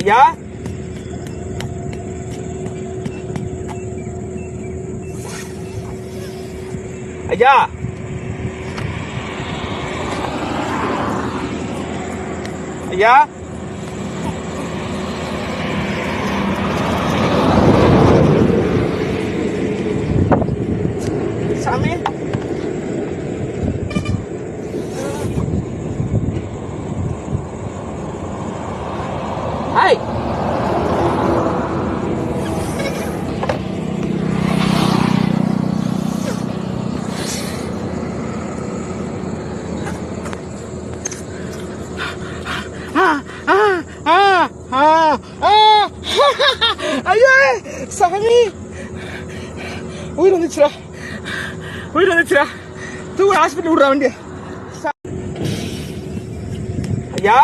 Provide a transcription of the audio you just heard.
ஐயா ஐயா ஐயா சாமி ஹாய் ஐயா சாமி உயிர் வந்துச்சுடா தூங்க ஹாஸ்பிட்டல் விடுறா வண்டி ஐயா